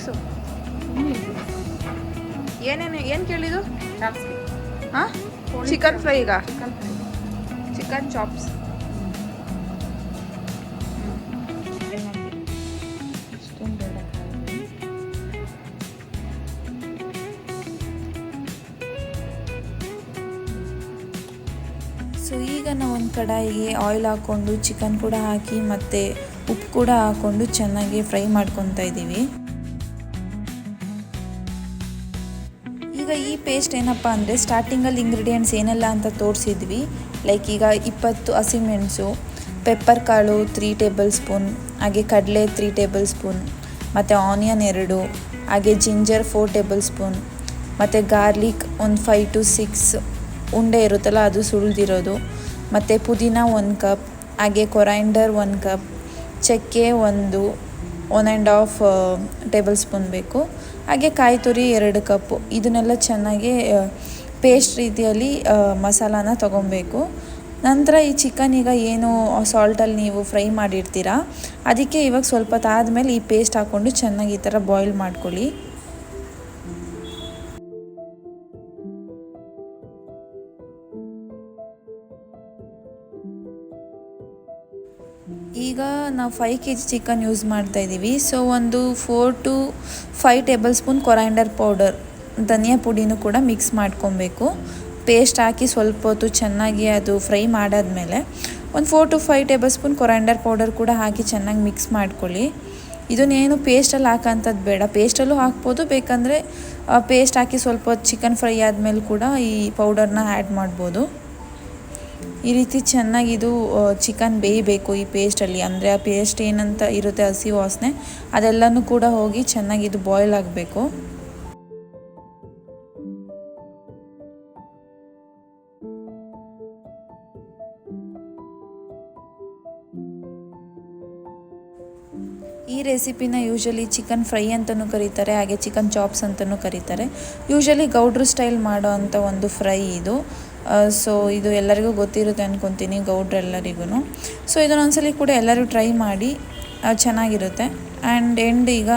Chops ಏನು ಕೇಳಿದ್ದು? ಹಾಂ, ಚಿಕನ್ ಫ್ರೈಗ? Chicken chops. ಸೊ ಈಗ ನಾವು ಒಂದು ಕಡಾಯಿಗೆ ಆಯಿಲ್ ಹಾಕ್ಕೊಂಡು ಚಿಕನ್ ಕೂಡ ಹಾಕಿ ಮತ್ತು ಉಪ್ಪು ಕೂಡ ಹಾಕ್ಕೊಂಡು ಚೆನ್ನಾಗಿ ಫ್ರೈ ಮಾಡ್ಕೊತಾ ಇದ್ದೀವಿ. ಈಗ ಈ ಪೇಸ್ಟ್ ಏನಪ್ಪ ಅಂದರೆ ಸ್ಟಾರ್ಟಿಂಗಲ್ಲಿ ಇಂಗ್ರೀಡಿಯೆಂಟ್ಸ್ ಏನೆಲ್ಲ ಅಂತ ತೋರಿಸಿದ್ವಿ. ಲೈಕ್ ಈಗ 20 ಹಸಿಮೆಣಸು, ಪೆಪ್ಪರ್ ಕಾಳು 3 ಟೇಬಲ್ ಸ್ಪೂನ್, ಹಾಗೆ ಕಡಲೆ 3 ಟೇಬಲ್ ಸ್ಪೂನ್, ಮತ್ತು ಆನಿಯನ್ 2, ಹಾಗೆ ಜಿಂಜರ್ 4 ಟೇಬಲ್ ಸ್ಪೂನ್, ಮತ್ತು ಗಾರ್ಲಿಕ್ ಒಂದು 5 to 6 ಉಂಡೆ ಇರುತ್ತಲ್ಲ ಅದು ಸುಳಿದಿರೋದು, ಮತ್ತು ಪುದೀನ 1 ಕಪ್, ಹಾಗೆ ಕೊರೈಂಡರ್ 1 ಕಪ್, ಚಕ್ಕೆ 1.5 ಟೇಬಲ್ ಸ್ಪೂನ್ ಬೇಕು, ಹಾಗೆ ಕಾಯಿ ತುರಿ 2 ಕಪ್ಪು. ಇದನ್ನೆಲ್ಲ ಚೆನ್ನಾಗಿ ಪೇಸ್ಟ್ ರೀತಿಯಲ್ಲಿ ಮಸಾಲಾನ ತೊಗೊಬೇಕು. ನಂತರ ಈ ಚಿಕನ್ ಈಗ ಏನು ಸಾಲ್ಟಲ್ಲಿ ನೀವು ಫ್ರೈ ಮಾಡಿರ್ತೀರಾ ಅದಕ್ಕೆ ಇವಾಗ ಸ್ವಲ್ಪ ತಾದ್ಮೇಲೆ ಈ ಪೇಸ್ಟ್ ಹಾಕ್ಕೊಂಡು ಚೆನ್ನಾಗಿ ಈ ಥರ ಬಾಯ್ಲ್ ಮಾಡ್ಕೊಳ್ಳಿ. ಈಗ ನಾವು 5 kg ಚಿಕನ್ ಯೂಸ್ ಮಾಡ್ತಾ ಇದ್ದೀವಿ. ಸೊ ಒಂದು 4 to 5 ಟೇಬಲ್ ಸ್ಪೂನ್ ಕೊರೈಂಡರ್ ಪೌಡರ್, ಧನಿಯಾ ಪುಡಿನೂ ಕೂಡ ಮಿಕ್ಸ್ ಮಾಡ್ಕೊಬೇಕು. ಪೇಸ್ಟ್ ಹಾಕಿ ಸ್ವಲ್ಪ ಹೊತ್ತು ಚೆನ್ನಾಗಿ ಅದು ಫ್ರೈ ಮಾಡಾದ್ಮೇಲೆ ಒಂದು 4 to 5 ಟೇಬಲ್ ಸ್ಪೂನ್ ಕೊರೈಂಡರ್ ಪೌಡರ್ ಕೂಡ ಹಾಕಿ ಚೆನ್ನಾಗಿ ಮಿಕ್ಸ್ ಮಾಡ್ಕೊಳ್ಳಿ. ಇದನ್ನೇನು ಪೇಸ್ಟಲ್ಲಿ ಹಾಕೋಂಥದ್ದು ಬೇಡ, ಪೇಸ್ಟಲ್ಲೂ ಹಾಕ್ಬೋದು, ಬೇಕಂದರೆ ಪೇಸ್ಟ್ ಹಾಕಿ ಸ್ವಲ್ಪ ಹೊತ್ತು ಚಿಕನ್ ಫ್ರೈ ಆದಮೇಲೆ ಕೂಡ ಈ ಪೌಡರ್ನ ಆ್ಯಡ್ ಮಾಡ್ಬೋದು. ಈ ರೀತಿ ಚೆನ್ನಾಗಿದು ಚಿಕನ್ ಬೇಯಬೇಕು ಈ ಪೇಸ್ಟಲ್ಲಿ. ಅಂದರೆ ಆ ಪೇಸ್ಟ್ ಏನಂತ ಇರುತ್ತೆ ಹಸಿ ವಾಸನೆ ಅದೆಲ್ಲನೂ ಕೂಡ ಹೋಗಿ ಚೆನ್ನಾಗಿದು ಬಾಯ್ಲ್ ಆಗಬೇಕು. ಈ ರೆಸಿಪಿನ ಯೂಶಲಿ ಚಿಕನ್ ಫ್ರೈ ಅಂತಲೂ ಕರೀತಾರೆ, ಹಾಗೆ ಚಿಕನ್ ಚಾಪ್ಸ್ ಅಂತಲೂ ಕರೀತಾರೆ. ಯೂಶಲಿ ಗೌಡ್ರು ಸ್ಟೈಲ್ ಮಾಡೋ ಅಂಥ ಒಂದು ಫ್ರೈ ಇದು. ಸೊ ಇದು ಎಲ್ಲರಿಗೂ ಗೊತ್ತಿರುತ್ತೆ ಅಂದ್ಕೊತೀನಿ, ಗೌಡ್ರೆಲ್ಲರಿಗೂ. ಸೊ ಇದನ್ನೊಂದ್ಸಲಿ ಕೂಡ ಎಲ್ಲರೂ ಟ್ರೈ ಮಾಡಿ, ಚೆನ್ನಾಗಿರುತ್ತೆ. ಆ್ಯಂಡ್ ಈಗ